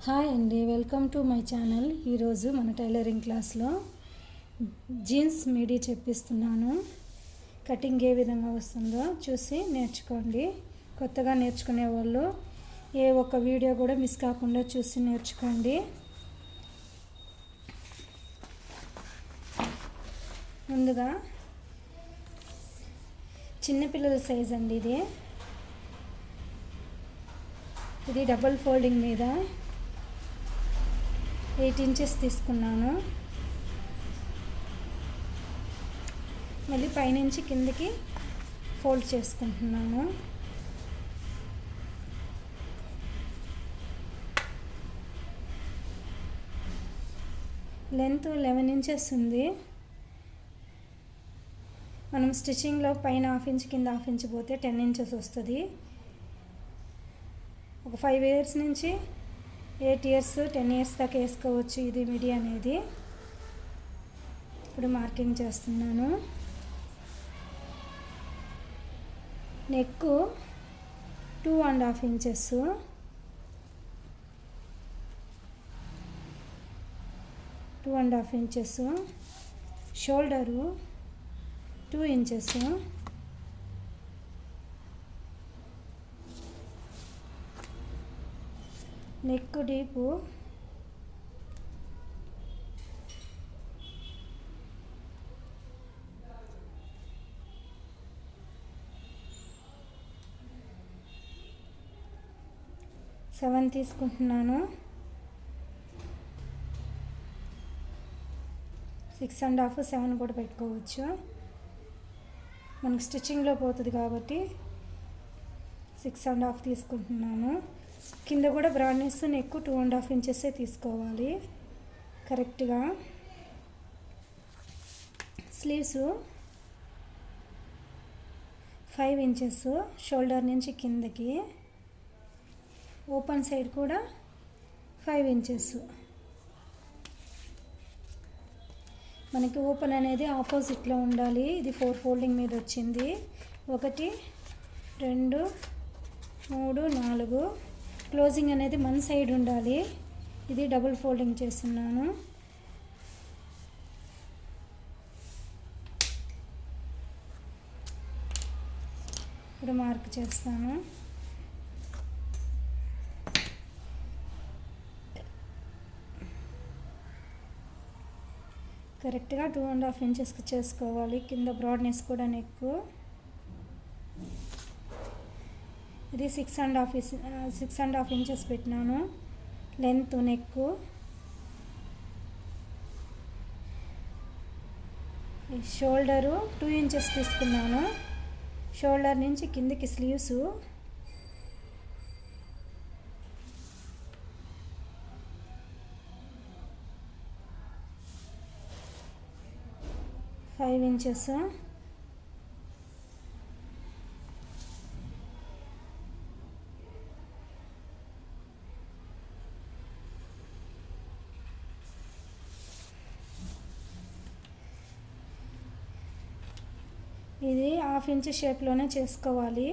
Hi అండి, welcome to my channel. ఈరోజు మన టైలరింగ్ క్లాస్లో జీన్స్ మిడీ చెప్పిస్తున్నాను. కటింగ్ ఏ విధంగా వస్తుందో చూసి నేర్చుకోండి. కొత్తగా నేర్చుకునే వాళ్ళు ఏ ఒక్క వీడియో కూడా మిస్ కాకుండా చూసి నేర్చుకోండి. ముందుగా చిన్నపిల్లల సైజ్ అండి ఇది డబుల్ ఫోల్డింగ్ మీద 8 ఇంచెస్ తీసుకున్నాను. మళ్ళీ పైనుంచి కిందకి ఫోల్డ్ చేసుకుంటున్నాను. లెంత్ 11 ఇంచెస్ ఉంది. మనం స్టిచ్చింగ్లో పైన 1/2 ఇంచ్ కింద 1/2 ఇంచ్ పోతే 10 ఇంచెస్ వస్తుంది. ఒక 5 ఇయర్స్ నుంచి 8 ఇయర్స్ 10 ఇయర్స్ దాకా వేసుకోవచ్చు ఇది మిడీ అనేది. ఇప్పుడు మార్కింగ్ చేస్తున్నాను. Neck 2.5 inches, shoulder 2 inches, neck deep 7 తీసుకుంటున్నాను. 6.5 7 కూడా పెట్టుకోవచ్చు. మనకు స్టిచ్చింగ్లో పోతుంది కాబట్టి 6.5 తీసుకుంటున్నాను. కింద కూడా బ్రాడ్నెస్ నెక్ 2.5 ఇంచెస్ తీసుకోవాలి కరెక్ట్గా. స్లీవ్స్ 5 ఇంచెస్ షోల్డర్ నుంచి కిందకి, ఓపెన్ సైడ్ కూడా 5 ఇంచెస్. మనకి ఓపెన్ అనేది ఆపోజిట్లో ఉండాలి. ఇది 4 ఫోల్డింగ్ మీద వచ్చింది. 1 2 3 4 క్లోజింగ్ అనేది మన సైడ్ ఉండాలి. ఇది డబుల్ ఫోల్డింగ్ చేస్తున్నాను. ఇప్పుడు మార్క్ చేస్తాను. కరెక్ట్గా 2.5 ఇంచెస్కి చేసుకోవాలి. కింద బ్రాడ్నెస్ కూడా నెక్. ఇది 6.5 ఇంచెస్ పెట్టినాను లెంత్ నెక్. షోల్డరు 2 ఇంచెస్ తీసుకున్నాను. షోల్డర్ నుంచి కిందకి స్లీవ్స్ 5 ఇంచెస్. ఇది 1/2 ఇంచ్ షేప్లోనే చేసుకోవాలి.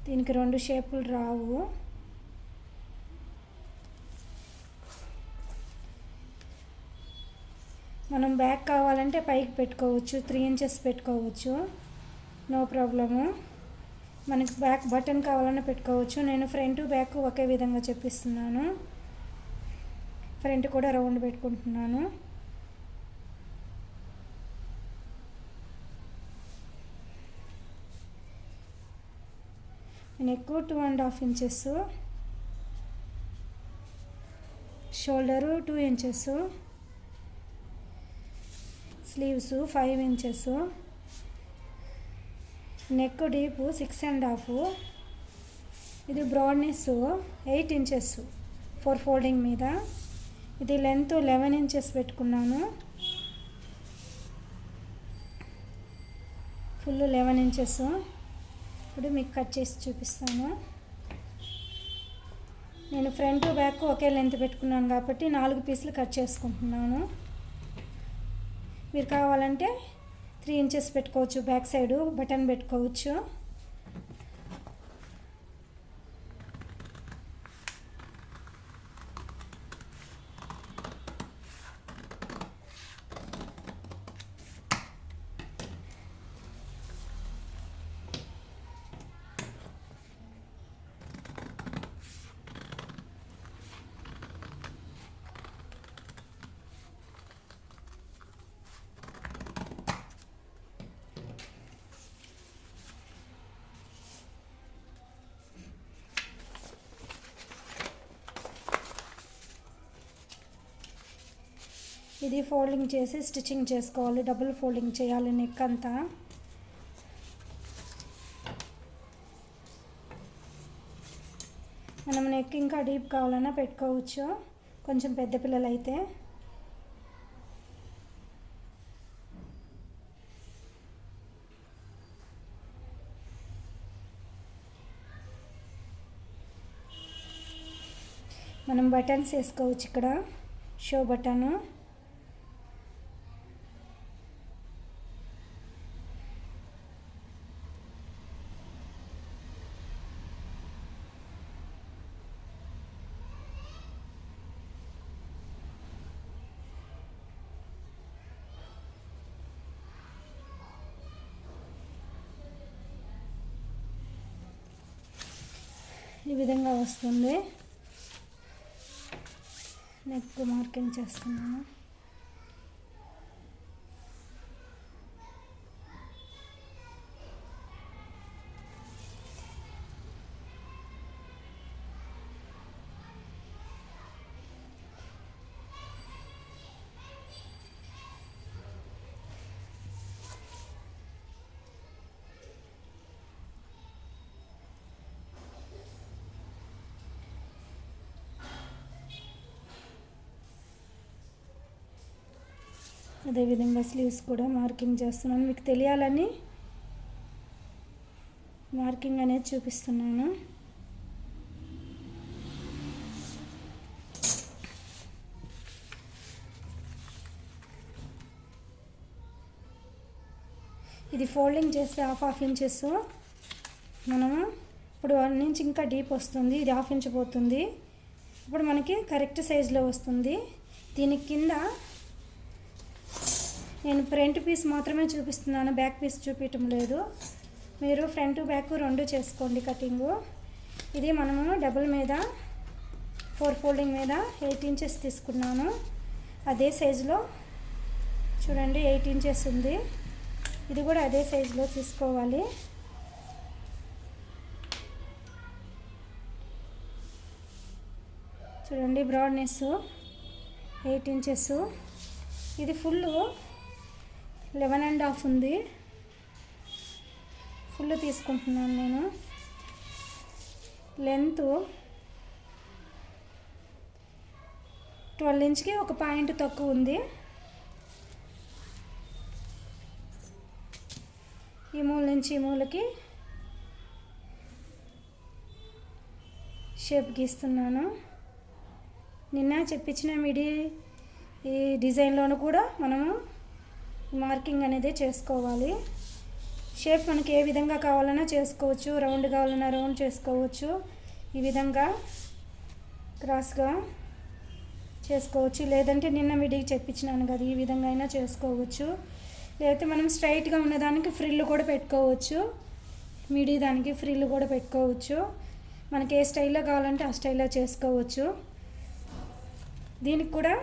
దీనికి 2 షేపులు రావు. మనం బ్యాక్ కావాలంటే పైకి పెట్టుకోవచ్చు, 3 ఇంచెస్ పెట్టుకోవచ్చు, నో ప్రాబ్లము. మనకి బ్యాక్ బటన్ కావాలన్నా పెట్టుకోవచ్చు. నేను ఫ్రంట్ బ్యాక్ ఒకే విధంగా చెప్పిస్తున్నాను. ఫ్రంట్ కూడా రౌండ్ పెట్టుకుంటున్నాను. Neck 2.5 inches, shoulder 2 inches, sleeves 5 inches, neck deep 6.5. ఇది బ్రాడ్నెస్ 8 ఇంచెస్ 4 ఫోల్డింగ్ మీద. ఇది లెంత్ 11 ఇంచెస్ పెట్టుకున్నాను. Full 11 inches. ఇప్పుడు మీకు కట్ చేసి చూపిస్తాను. నేను ఫ్రంట్ బ్యాక్ ఒకే లెంత్ పెట్టుకున్నాను కాబట్టి 4 పీసులు కట్ చేసుకుంటున్నాను. మీరు కావాలంటే 3 ఇంచెస్ పెట్టుకోవచ్చు, బ్యాక్ సైడ్ బటన్ పెట్టుకోవచ్చు. ఇది ఫోల్డింగ్ చేసి స్టిచ్చింగ్ చేసుకోవాలి, డబుల్ ఫోల్డింగ్ చేయాలి నెక్ అంతా. మనం నెక్ ఇంకా డీప్ కావాలన్నా పెట్టుకోవచ్చు కొంచెం పెద్ద పిల్లలు అయితే. మనం బటన్స్ వేసుకోవచ్చు, ఇక్కడ షో బటను. ఈ విధంగా వస్తుంది. నెక్ మార్కింగ్ చేస్తున్నాను. అదేవిధంగా స్లీవ్స్ కూడా మార్కింగ్ చేస్తున్నాను, మీకు తెలియాలని మార్కింగ్ అనేది చూపిస్తున్నాను. ఇది ఫోల్డింగ్ చేస్తే హాఫ్ ఇంచెస్ మనము ఇప్పుడు 1 ఇంచ్ ఇంకా డీప్ వస్తుంది, ఇది హాఫ్ ఇంచ్ పోతుంది. ఇప్పుడు మనకి కరెక్ట్ సైజులో వస్తుంది. దీని కింద నేను ఫ్రంట్ పీస్ మాత్రమే చూపిస్తున్నాను, బ్యాక్ పీస్ చూపించడం లేదు. మీరు ఫ్రంట్ బ్యాక్ 2 చేసుకోండి కటింగు. ఇది మనము డబుల్ మీద 4 ఫోల్డింగ్ మీద 8 ఇంచెస్ తీసుకున్నాను. అదే సైజులో చూడండి 8 ఇంచెస్ ఉంది. ఇది కూడా అదే సైజులో తీసుకోవాలి. చూడండి బ్రాడ్నెస్ 8 ఇంచెస్. ఇది ఫుల్ 11.5 ఉంది. ఫుల్ తీసుకుంటున్నాను నేను. లెంత్ 12 ఇంచ్కి 1 పాయింట్ తక్కువ ఉంది. ఈ మూల నుంచి ఈ మూలకి షేప్ గీస్తున్నాను. నిన్న చెప్పించిన మిడి ఈ డిజైన్లోనూ కూడా మనము మార్కింగ్ అనేది చేసుకోవాలి. షేప్ మనకి ఏ విధంగా కావాలన్నా చేసుకోవచ్చు, రౌండ్ కావాలన్నా రౌండ్ చేసుకోవచ్చు, ఈ విధంగా క్రాస్గా చేసుకోవచ్చు. లేదంటే నిన్న మిడికి చెప్పించినాను కదా, ఈ విధంగా అయినా చేసుకోవచ్చు. లేకపోతే మనం స్ట్రైట్గా ఉన్నదానికి ఫ్రిల్ కూడా పెట్టుకోవచ్చు, మిడి దానికి ఫ్రిల్ కూడా పెట్టుకోవచ్చు. మనకి ఏ స్టైల్లో కావాలంటే ఆ స్టైల్లో చేసుకోవచ్చు. దీనికి కూడా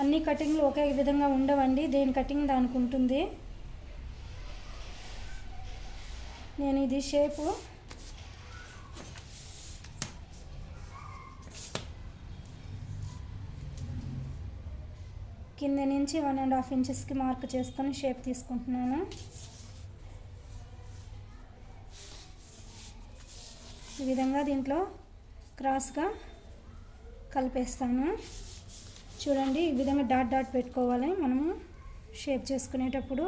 అన్ని కటింగ్లు ఒకే విధంగా ఉండవండి, దేని కటింగ్ దానికి ఉంటుంది. నేను ఇది షేపు కింద నుంచి 1.5 ఇంచెస్కి మార్క్ చేసుకొని షేప్ తీసుకుంటున్నాను. ఈ విధంగా దీంట్లో క్రాస్గా కలిపేస్తాను. చూడండి ఈ విధంగా డాట్ డాట్ పెట్టుకోవాలి మనము షేప్ చేసుకునేటప్పుడు.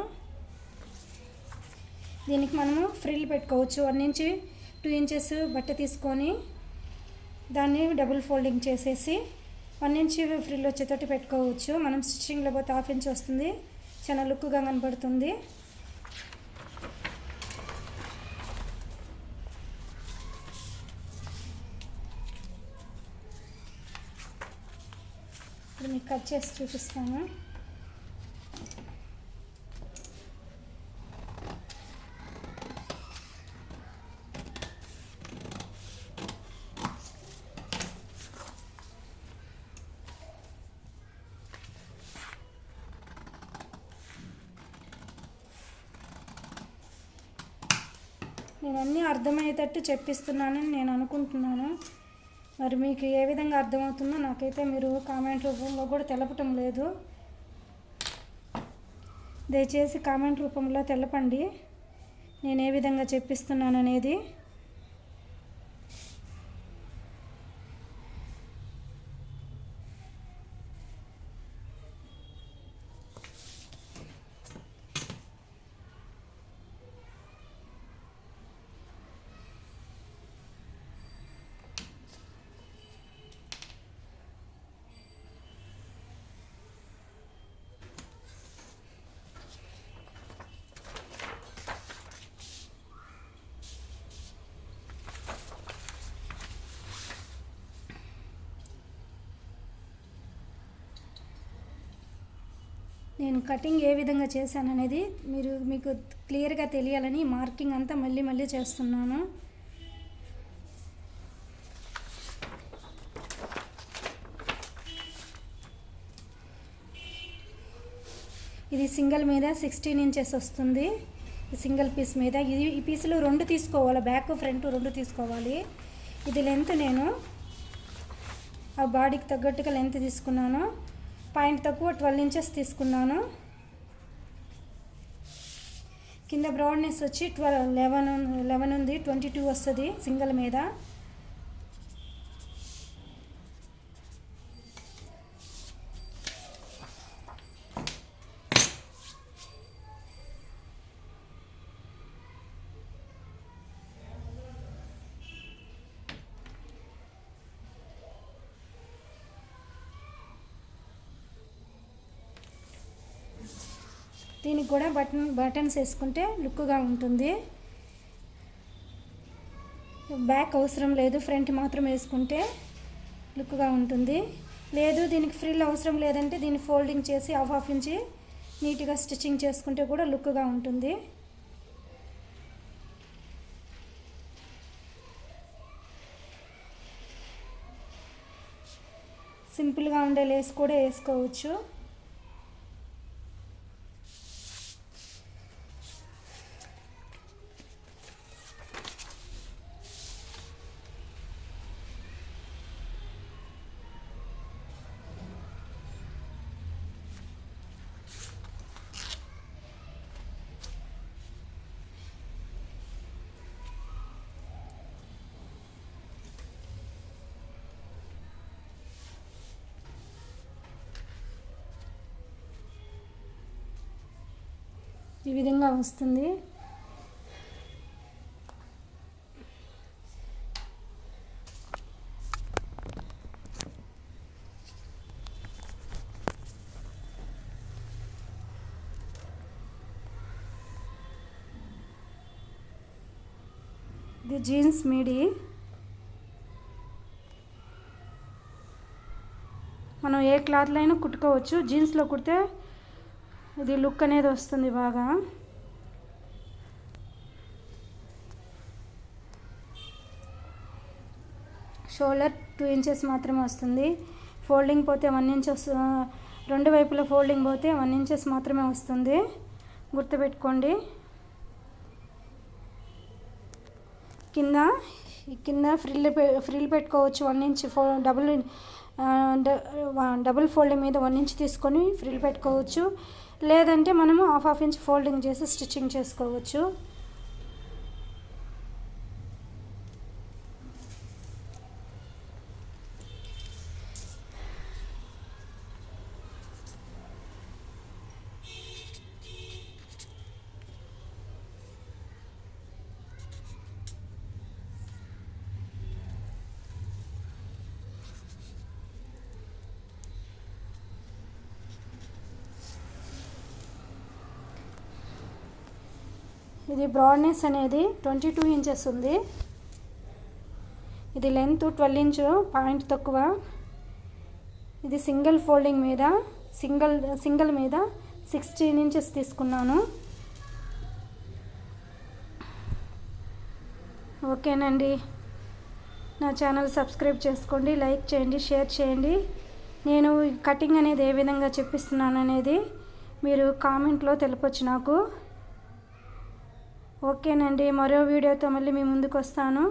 దీనికి మనము ఫ్రిల్ పెట్టుకోవచ్చు. 1 ఇంచ్ 2 ఇంచెస్ బట్ట తీసుకొని దాన్ని డబుల్ ఫోల్డింగ్ చేసేసి 1 ఇంచ్ ఫ్రిల్ వచ్చేటట్టు పెట్టుకోవచ్చు. మనం స్టిచ్చింగ్లో పోతే 1/2 ఇంచ్ వస్తుంది, చాలా లుక్గా కనపడుతుంది. ఇప్పుడు మీకు కట్ చేసి చూపిస్తాను. నేను అన్నీ అర్థమయ్యేటట్టు చెప్పిస్తున్నానని నేను అనుకుంటున్నాను. మరి మీకు ఏ విధంగా అర్థమవుతుందో నాకైతే మీరు కామెంట్ రూపంలో కూడా తెలపటం లేదు. దయచేసి కామెంట్ రూపంలో తెలపండి నేను ఏ విధంగా చెప్పిస్తున్నాను అనేది. నేను కటింగ్ ఏ విధంగా చేశాను అనేది మీకు క్లియర్గా తెలియాలని మార్కింగ్ అంతా మళ్ళీ చేస్తున్నాను. ఇది సింగిల్ మీద 16 ఇంచెస్ వస్తుంది. ఈ సింగిల్ పీస్ మీద ఈ పీసులు 2 తీసుకోవాలి, బ్యాక్ ఫ్రంట్ 2 తీసుకోవాలి. ఇది లెంత్ నేను ఆ బాడీకి తగ్గట్టుగా లెంత్ తీసుకున్నాను. పాయింట్ తక్కువ 12 ఇంచెస్ తీసుకున్నాను. కింద బ్రాడ్నెస్ వచ్చి 11 ఉంది, 22 వస్తుంది సింగిల్ మీద. దీనికి కూడా బటన్స్ వేసుకుంటే లుక్గా ఉంటుంది. బ్యాక్ అవసరం లేదు, ఫ్రంట్ మాత్రం వేసుకుంటే లుక్గా ఉంటుంది. లేదు దీనికి ఫ్రిల్ అవసరం లేదంటే దీన్ని ఫోల్డింగ్ చేసి హాఫ్ ఇంచి నీట్గా స్టిచ్చింగ్ చేసుకుంటే కూడా లుక్గా ఉంటుంది. సింపుల్గా ఉండే లేస్ కూడా వేసుకోవచ్చు. ఈ విధంగా వస్తుంది. ఇది జీన్స్ మీడి. మనం ఏ క్లాత్లో అయినా కుట్టుకోవచ్చు. జీన్స్లో కుడితే ఇది లుక్ అనేది వస్తుంది బాగా. షోల్డర్ 2 ఇంచెస్ మాత్రమే వస్తుంది. ఫోల్డింగ్ పోతే 1 ఇంచ్ వస్తుంది. 2 వైపుల ఫోల్డింగ్ పోతే 1 ఇంచెస్ మాత్రమే వస్తుంది, గుర్తుపెట్టుకోండి. కింద ఫ్రిల్ పెట్టుకోవచ్చు. 1 ఇంచ్ డబుల్ ఫోల్డింగ్ మీద 1 ఇంచ్ తీసుకొని ఫ్రిల్ పెట్టుకోవచ్చు. లేదంటే మనము హాఫ్ ఇంచ్ ఫోల్డింగ్ చేసి స్టిచ్చింగ్ చేసుకోవచ్చు. ఇది బ్రాడ్నెస్ అనేది 22 ఇంచెస్ ఉంది. ఇది లెంత్ 12 ఇంచ్, పాయింట్ తక్కువ. ఇది సింగిల్ ఫోల్డింగ్ మీద సింగిల్ మీద 16 ఇంచెస్ తీసుకున్నాను. ఓకేనండి, నా ఛానల్ సబ్స్క్రైబ్ చేసుకోండి, లైక్ చేయండి, షేర్ చేయండి. నేను కటింగ్ అనేది ఏ విధంగా చెప్పిస్తున్నాను అనేది మీరు కామెంట్లో తెలపొచ్చు నాకు. ఓకేనండి, మరో వీడియోతో మళ్ళీ మీ ముందుకు వస్తాను.